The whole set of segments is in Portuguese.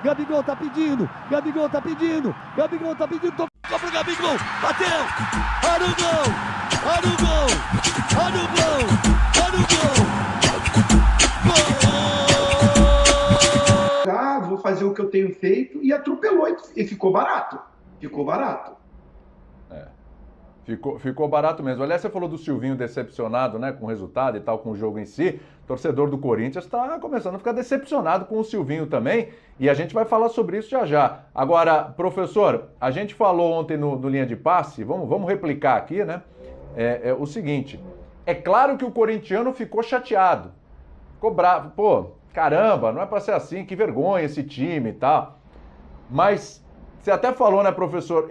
Gabigol tá pedindo, Gabigol tá pedindo, Gabigol tá pedindo, tocou pro Gabigol, bateu, olha o gol, olha o gol, olha o gol, olha o gol. Ah, vou fazer o que eu tenho feito e atropelou e ficou barato. Ficou barato. Ficou barato mesmo. Aliás, você falou do Silvinho decepcionado, né, com o resultado e tal, com o jogo em si. O torcedor do Corinthians está começando a ficar decepcionado com o Silvinho também, e a gente vai falar sobre isso já já. Agora, professor, a gente falou ontem no Linha de Passe, vamos replicar aqui, né? É o seguinte, é claro que o corintiano ficou chateado, ficou bravo, pô, caramba, não é para ser assim, que vergonha esse time e tal. Mas você até falou, né, professor,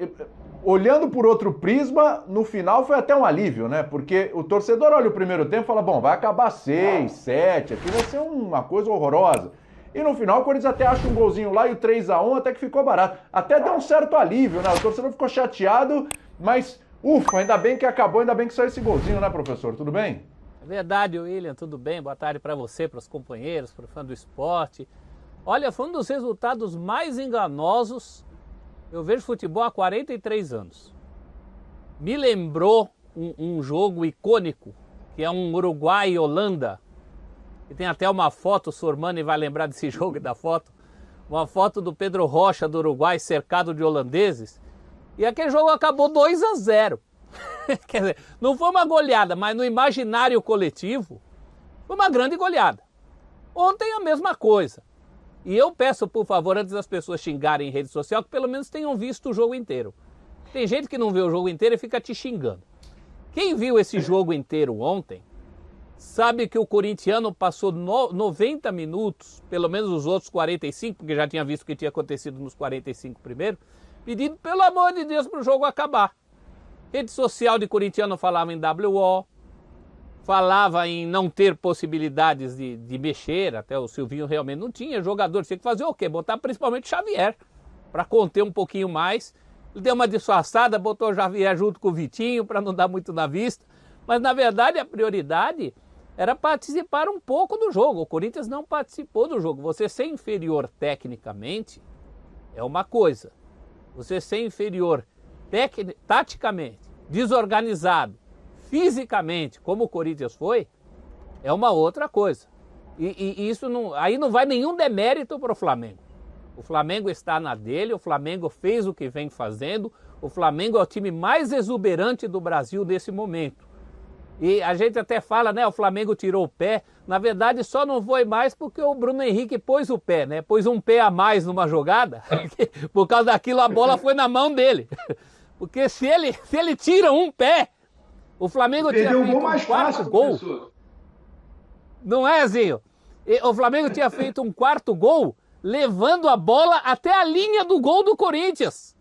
olhando por outro prisma, no final foi até um alívio, né? Porque o torcedor olha o primeiro tempo e fala, bom, vai acabar 6, 7, aqui vai ser uma coisa horrorosa. E no final o Corinthians até acha um golzinho lá e o 3-1 até que ficou barato. Até deu um certo alívio, né? O torcedor ficou chateado, mas ufa, ainda bem que acabou, ainda bem que saiu esse golzinho, né, professor? Tudo bem? É verdade, William, tudo bem? Boa tarde para você, para os companheiros, para o fã do esporte. Olha, foi um dos resultados mais enganosos. Eu vejo futebol há 43 anos. Me lembrou um jogo icônico, que é um Uruguai e Holanda. E tem até uma foto, o Sormani vai lembrar desse jogo e da foto. Uma foto do Pedro Rocha do Uruguai cercado de holandeses. E aquele jogo acabou 2-0. Quer dizer, não foi uma goleada, mas no imaginário coletivo foi uma grande goleada. Ontem a mesma coisa. E eu peço, por favor, antes das pessoas xingarem em rede social, que pelo menos tenham visto o jogo inteiro. Tem gente que não vê o jogo inteiro e fica te xingando. Quem viu esse jogo inteiro ontem, sabe que o corintiano passou 90 minutos, pelo menos os outros 45, porque já tinha visto o que tinha acontecido nos 45 primeiro, pedindo, pelo amor de Deus, para o jogo acabar. Rede social de corintiano falava em WO, falava em não ter possibilidades de mexer, até o Silvinho realmente não tinha, jogador tinha que fazer o quê? Botar principalmente Xavier, para conter um pouquinho mais. Ele deu uma disfarçada, botou o Xavier junto com o Vitinho, para não dar muito na vista. Mas na verdade a prioridade era participar um pouco do jogo. O Corinthians não participou do jogo. Você ser inferior tecnicamente é uma coisa. Você ser inferior taticamente, desorganizado, fisicamente, como o Corinthians foi, é uma outra coisa. E isso aí não vai nenhum demérito para o Flamengo. O Flamengo está na dele, o Flamengo fez o que vem fazendo, o Flamengo é o time mais exuberante do Brasil nesse momento. E a gente até fala, né, o Flamengo tirou o pé, na verdade só não foi mais porque o Bruno Henrique pôs o pé, né, pôs um pé a mais numa jogada, por causa daquilo a bola foi na mão dele. Porque se ele tira um pé, o Flamengo tinha feito um quarto gol. Não é, Zinho? O Flamengo tinha feito um quarto gol, levando a bola até a linha do gol do Corinthians.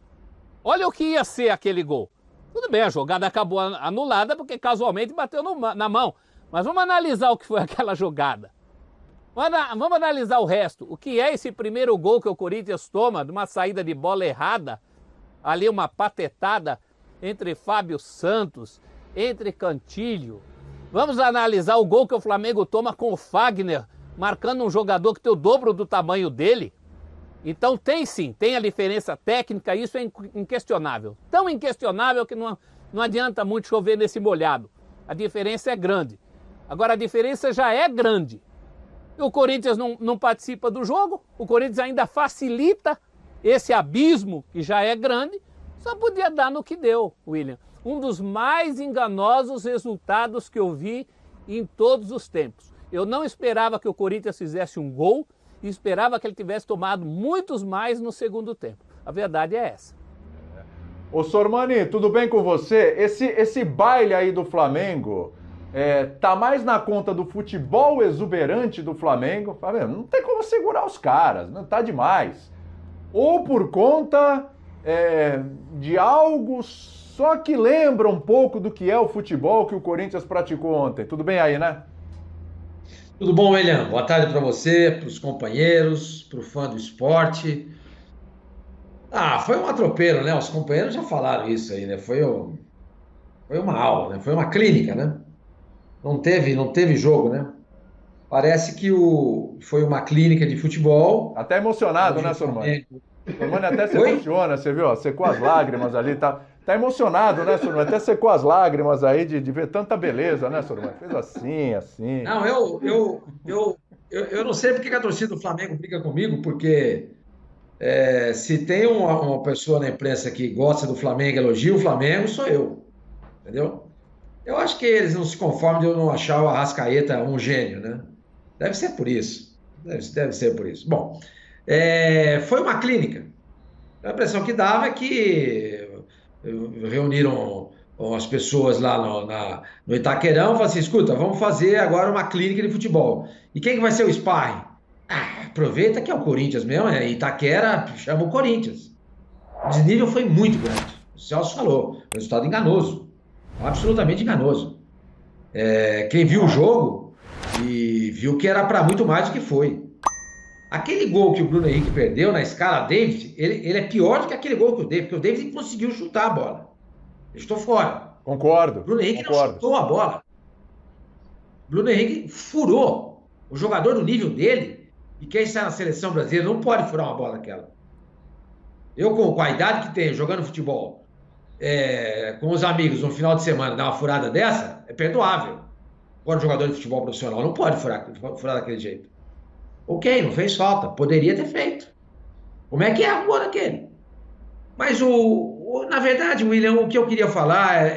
Olha o que ia ser aquele gol. Tudo bem, a jogada acabou anulada porque casualmente bateu na mão. Mas vamos analisar o que foi aquela jogada. Vamos analisar o resto. O que é esse primeiro gol que o Corinthians toma de uma saída de bola errada? Ali uma patetada entre Fábio Santos, entre Cantilho. Vamos analisar o gol que o Flamengo toma com o Fagner, marcando um jogador que tem o dobro do tamanho dele. Então tem sim, tem a diferença técnica, isso é inquestionável. Tão inquestionável que não adianta muito chover nesse molhado. A diferença é grande. Agora a diferença já é grande. O Corinthians não participa do jogo, o Corinthians ainda facilita esse abismo, que já é grande, só podia dar no que deu, William. Um dos mais enganosos resultados que eu vi em todos os tempos. Eu não esperava que o Corinthians fizesse um gol e esperava que ele tivesse tomado muitos mais no segundo tempo. A verdade é essa. Ô Sormani, tudo bem com você? Esse baile aí do Flamengo tá mais na conta do futebol exuberante do Flamengo. Não tem como segurar os caras, não tá demais. Ou por conta de algo só que lembra um pouco do que é o futebol que o Corinthians praticou ontem. Tudo bem aí, né? Tudo bom, William? Boa tarde para você, para os companheiros, para o fã do esporte. Foi um atropelo, né? Os companheiros já falaram isso aí, né? Foi uma aula, né? Foi uma clínica, né? Não teve jogo, né? Parece que foi uma clínica de futebol. Até emocionado, onde né, o Sormani? Flamengo- Sormani até se Oi? emociona, você viu? Ó, secou as lágrimas ali, tá emocionado, né, Sormani? Até secou as lágrimas aí de ver tanta beleza, né, Sormani? Fez assim, assim. Não, eu não sei porque que a torcida do Flamengo briga comigo, porque se tem uma pessoa na imprensa que gosta do Flamengo, elogia o Flamengo, sou eu. Entendeu? Eu acho que eles não se conformam de eu não achar o Arrascaeta um gênio, né? Deve ser por isso. Deve ser por isso. Bom, foi uma clínica. A impressão que dava é que reuniram as pessoas lá no Itaquerão e falaram assim, escuta, vamos fazer agora uma clínica de futebol. E quem que vai ser o sparring? Aproveita que é o Corinthians mesmo, Itaquera chama o Corinthians. O desnível foi muito grande. O Celso falou, resultado enganoso. Absolutamente enganoso. Quem viu o jogo e viu que era para muito mais do que foi. Aquele gol que o Bruno Henrique perdeu na escala David, ele é pior do que aquele gol que o David, porque o David conseguiu chutar a bola. Ele chutou fora. Concordo. O Bruno Henrique concordo. não chutou a bola. O Bruno Henrique furou. O jogador do nível dele, e quem está na seleção brasileira, não pode furar uma bola daquela. Eu, com a idade que tenho, jogando futebol, com os amigos no final de semana, dar uma furada dessa, é perdoável. Agora, o jogador de futebol profissional não pode furar daquele jeito. Ok, não fez falta. Poderia ter feito. Como é que é o gol daquele? Mas, na verdade, William, o que eu queria falar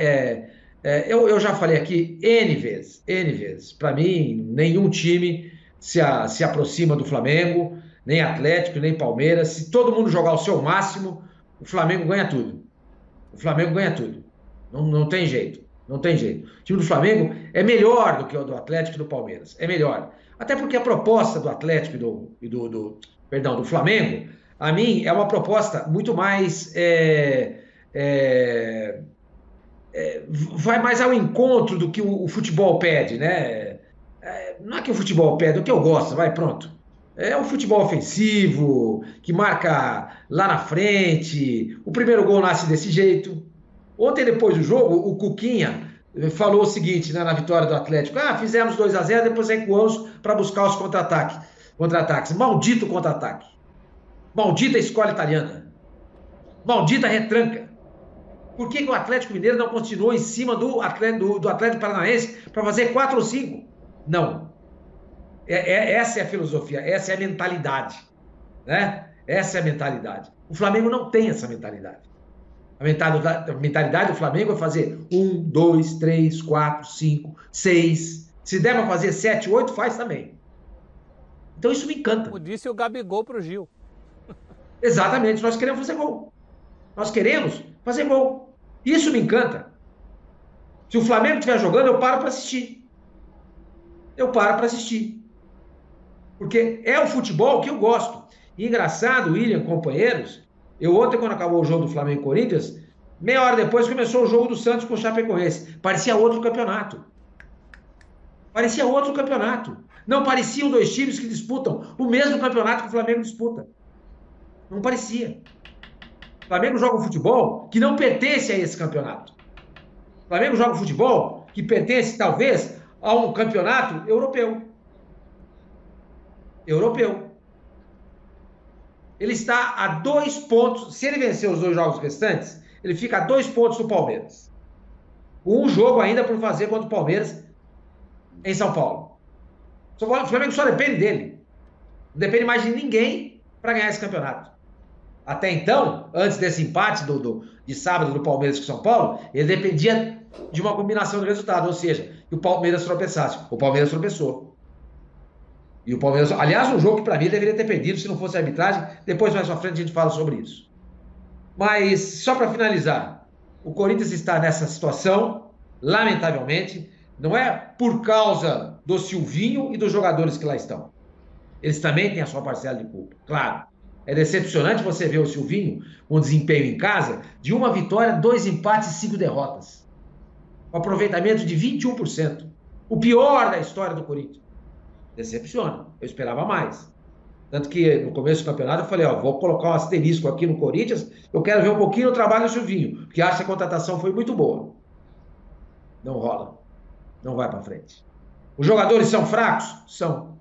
eu já falei aqui N vezes. Para mim, nenhum time se aproxima do Flamengo, nem Atlético, nem Palmeiras. Se todo mundo jogar o seu máximo, o Flamengo ganha tudo. O Flamengo ganha tudo. Não tem jeito. Não tem jeito. O time do Flamengo é melhor do que o do Atlético e do Palmeiras. É melhor. Até porque a proposta do Atlético e do Flamengo, a mim, é uma proposta muito mais... vai mais ao encontro do que o futebol pede, né? Não é que o futebol pede, é o que eu gosto, vai, pronto. É o futebol ofensivo, que marca lá na frente. O primeiro gol nasce desse jeito. Ontem, depois do jogo, o Cuquinha falou o seguinte, né, na vitória do Atlético. Fizemos 2-0, depois recuamos para buscar os contra-ataques. Maldito contra-ataque. Maldita escola italiana. Maldita retranca. Por que o Atlético Mineiro não continuou em cima do Atlético Paranaense para fazer 4 ou 5? Não. Essa é a filosofia, essa é a mentalidade. Né? Essa é a mentalidade. O Flamengo não tem essa mentalidade. A mentalidade do Flamengo é fazer 1, 2, 3, 4, 5, 6. Se der para fazer 7, 8, faz também. Então isso me encanta. Como disse o Gabigol pro Gil. Exatamente, nós queremos fazer gol. Nós queremos fazer gol. Isso me encanta. Se o Flamengo estiver jogando, eu paro para assistir. Eu paro para assistir. Porque é o futebol que eu gosto. E engraçado, William, companheiros, eu ontem, quando acabou o jogo do Flamengo e Corinthians, meia hora depois começou o jogo do Santos com o Chapecoense. Parecia outro campeonato. Parecia outro campeonato. Não pareciam dois times que disputam o mesmo campeonato que o Flamengo disputa. Não parecia. O Flamengo joga um futebol que não pertence a esse campeonato. O Flamengo joga um futebol que pertence, talvez, a um campeonato europeu. Europeu. Ele está a 2 pontos. Se ele vencer os 2 jogos restantes, ele fica a 2 pontos do Palmeiras. Um jogo ainda por fazer contra o Palmeiras em São Paulo. O Flamengo só depende dele. Não depende mais de ninguém para ganhar esse campeonato. Até então, antes desse empate de sábado do Palmeiras com São Paulo, ele dependia de uma combinação de resultados, ou seja, que o Palmeiras tropeçasse. O Palmeiras tropeçou. E o Palmeiras, aliás, um jogo que para mim deveria ter perdido se não fosse a arbitragem. Depois, mais pra frente, a gente fala sobre isso. Mas, só para finalizar, o Corinthians está nessa situação, lamentavelmente, não é por causa do Silvinho e dos jogadores que lá estão. Eles também têm a sua parcela de culpa, claro. É decepcionante você ver o Silvinho com desempenho em casa de 1 vitória, 2 empates e 5 derrotas. Um aproveitamento de 21%. O pior da história do Corinthians. Decepciona. Eu esperava mais. Tanto que no começo do campeonato eu falei, vou colocar um asterisco aqui no Corinthians, eu quero ver um pouquinho o trabalho do Silvinho, porque acho que a contratação foi muito boa. Não rola. Não vai para frente. Os jogadores são fracos? São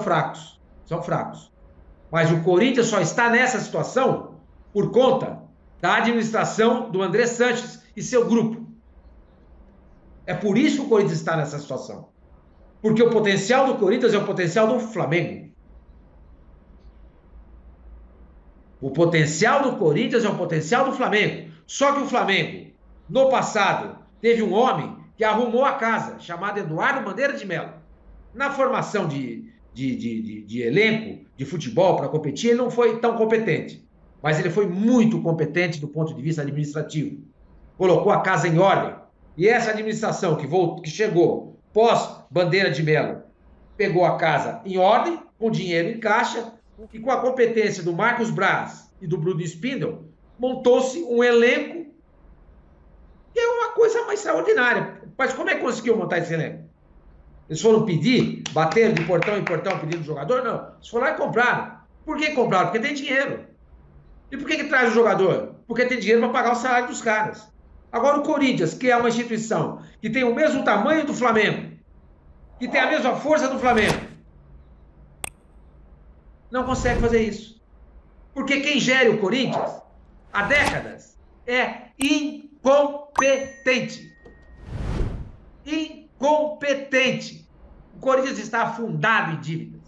fracos. São fracos. Mas o Corinthians só está nessa situação por conta da administração do André Sanches e seu grupo. É por isso que o Corinthians está nessa situação. Porque o potencial do Corinthians é o potencial do Flamengo. O potencial do Corinthians é o potencial do Flamengo. Só que o Flamengo, no passado, teve um homem que arrumou a casa, chamado Eduardo Bandeira de Mello. Na formação de elenco, de futebol para competir, ele não foi tão competente. Mas ele foi muito competente do ponto de vista administrativo. Colocou a casa em ordem. E essa administração que chegou pós-Bandeira de Mello, pegou a casa em ordem, com dinheiro em caixa, e com a competência do Marcos Braz e do Bruno Spindel, montou-se um elenco que é uma coisa mais extraordinária. Mas como é que conseguiu montar esse elenco? Eles foram pedir, bateram de portão em portão pedindo jogador? Não. Eles foram lá e compraram. Por que compraram? Porque tem dinheiro. E por que traz o jogador? Porque tem dinheiro para pagar o salário dos caras. Agora o Corinthians, que é uma instituição que tem o mesmo tamanho do Flamengo, que tem a mesma força do Flamengo, não consegue fazer isso. Porque quem gere o Corinthians há décadas é incompetente. Incompetente. O Corinthians está afundado em dívidas.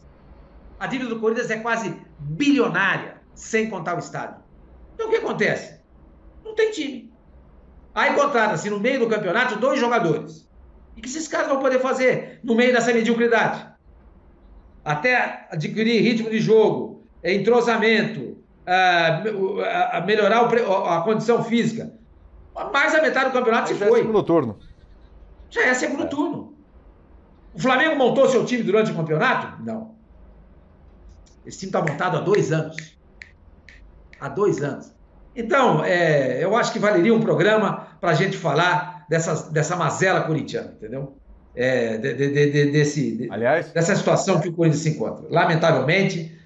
A dívida do Corinthians é quase bilionária, sem contar o estádio. Então o que acontece? Não tem time. Aí contrata-se no meio do campeonato 2 jogadores. E o que esses caras vão poder fazer no meio dessa mediocridade? Até adquirir ritmo de jogo, entrosamento, melhorar a condição física. Mais da metade do campeonato se foi. Já é segundo turno. Já é segundo turno. O Flamengo montou seu time durante o campeonato? Não. Esse time está montado há 2 anos. Há 2 anos. Então, eu acho que valeria um programa para a gente falar dessa mazela corintiana, entendeu? Dessa situação que o Corinthians se encontra. Lamentavelmente,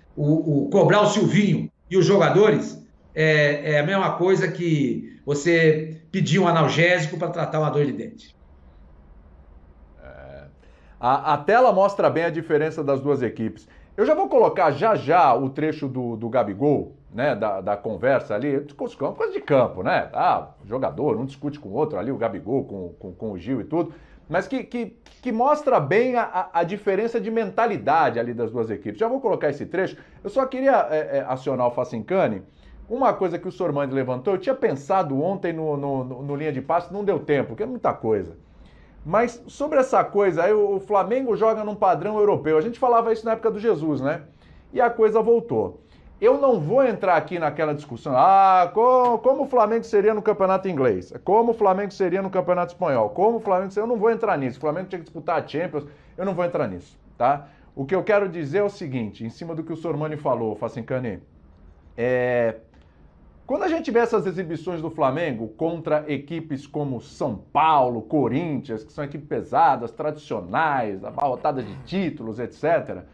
cobrar o Silvinho e os jogadores é a mesma coisa que você pedir um analgésico para tratar uma dor de dente. A tela mostra bem a diferença das duas equipes. Eu já vou colocar já o trecho do Gabigol, né, da conversa ali, coisa de campo, né? Jogador, um discute com o outro ali, o Gabigol com o Gil e tudo, mas que mostra bem a diferença de mentalidade ali das duas equipes. Já vou colocar esse trecho. Eu só queria acionar o Facincani. Uma coisa que o Sormani levantou, eu tinha pensado ontem no linha de passe, não deu tempo, porque é muita coisa. Mas sobre essa coisa, aí o Flamengo joga num padrão europeu. A gente falava isso na época do Jesus, né? E a coisa voltou. Eu não vou entrar aqui naquela discussão, como o Flamengo seria no campeonato inglês, como o Flamengo seria no campeonato espanhol, como o Flamengo seria... Eu não vou entrar nisso. O Flamengo tinha que disputar a Champions, eu não vou entrar nisso, tá? O que eu quero dizer é o seguinte, em cima do que o Sormani falou, Facincani, quando a gente vê essas exibições do Flamengo contra equipes como São Paulo, Corinthians, que são equipes pesadas, tradicionais, abarrotadas de títulos, etc.,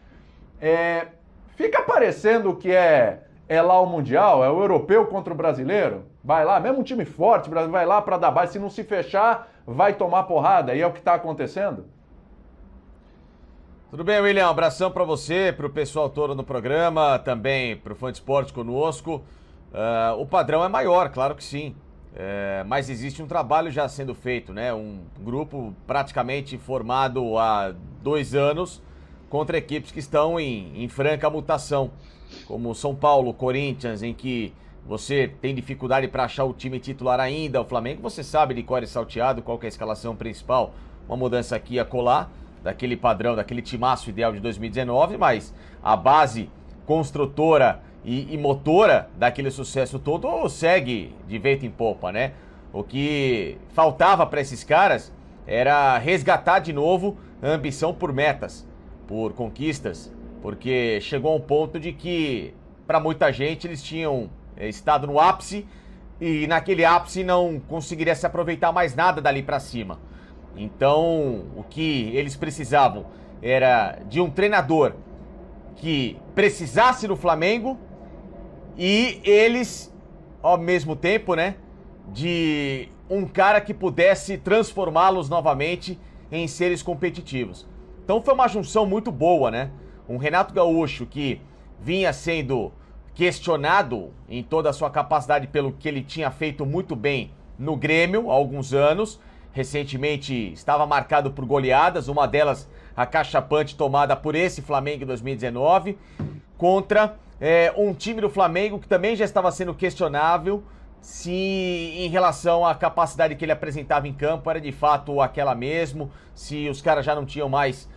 fica parecendo que é lá o Mundial, é o europeu contra o brasileiro. Vai lá, mesmo um time forte, vai lá para dar base. Se não se fechar, vai tomar porrada. E é o que está acontecendo. Tudo bem, William? Um abração para você, para o pessoal todo no programa, também para o Fã de Esporte conosco. O padrão é maior, claro que sim. Mas existe um trabalho já sendo feito, né? Um grupo praticamente formado há 2 anos contra equipes que estão em franca mutação, como São Paulo, Corinthians, em que você tem dificuldade para achar o time titular ainda. O Flamengo, você sabe de cor e salteado qual que é a escalação principal. Uma mudança aqui a colar, daquele padrão, daquele timaço ideal de 2019, mas a base construtora e motora daquele sucesso todo segue de vento em popa, né? O que faltava para esses caras era resgatar de novo a ambição por metas, por conquistas, porque chegou a um ponto de que, para muita gente, eles tinham estado no ápice e naquele ápice não conseguiria se aproveitar mais nada dali para cima. Então, o que eles precisavam era de um treinador que precisasse do Flamengo e eles, ao mesmo tempo, né, de um cara que pudesse transformá-los novamente em seres competitivos. Então foi uma junção muito boa, né? Um Renato Gaúcho que vinha sendo questionado em toda a sua capacidade pelo que ele tinha feito muito bem no Grêmio há alguns anos. Recentemente estava marcado por goleadas, uma delas acachapante tomada por esse Flamengo em 2019, contra um time do Flamengo que também já estava sendo questionável se em relação à capacidade que ele apresentava em campo era de fato aquela mesmo, se os caras já não tinham mais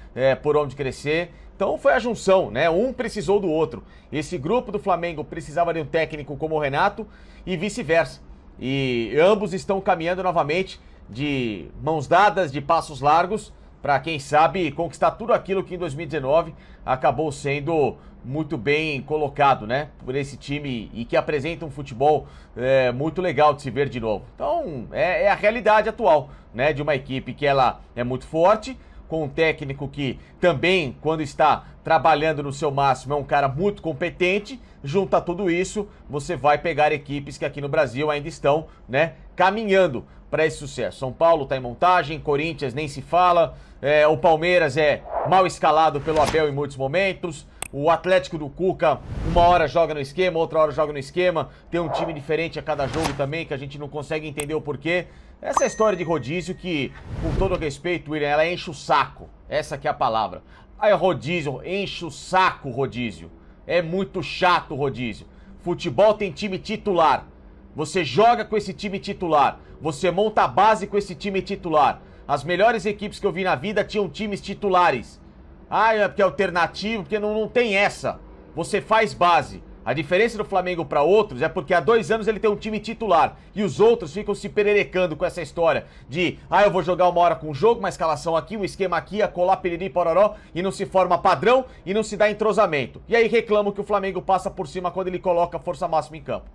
por onde crescer. Então foi a junção, né? Um precisou do outro. Esse grupo do Flamengo precisava de um técnico como o Renato e vice-versa. E ambos estão caminhando novamente de mãos dadas, de passos largos, para quem sabe conquistar tudo aquilo que em 2019 acabou sendo muito bem colocado, né? Por esse time e que apresenta um futebol muito legal de se ver de novo. Então é a realidade atual, né? De uma equipe que ela é muito forte, com um técnico que também, quando está trabalhando no seu máximo, é um cara muito competente. Junta tudo isso, você vai pegar equipes que aqui no Brasil ainda estão, né, caminhando para esse sucesso. São Paulo está em montagem, Corinthians nem se fala, o Palmeiras é mal escalado pelo Abel em muitos momentos, o Atlético do Cuca uma hora joga no esquema, outra hora joga no esquema, tem um time diferente a cada jogo também, que a gente não consegue entender o porquê. Essa é a história de rodízio que, com todo respeito, William, ela enche o saco. Essa que é a palavra. Aí rodízio, enche o saco rodízio. É muito chato o rodízio. Futebol tem time titular. Você joga com esse time titular. Você monta a base com esse time titular. As melhores equipes que eu vi na vida tinham times titulares. Ah, é porque é alternativo, porque não tem essa. Você faz base. A diferença do Flamengo para outros é porque há 2 anos ele tem um time titular e os outros ficam se pererecando com essa história de eu vou jogar uma hora com um jogo, uma escalação aqui, um esquema aqui, a colar piriri pororó e não se forma padrão e não se dá entrosamento. E aí reclamam que o Flamengo passa por cima quando ele coloca a força máxima em campo.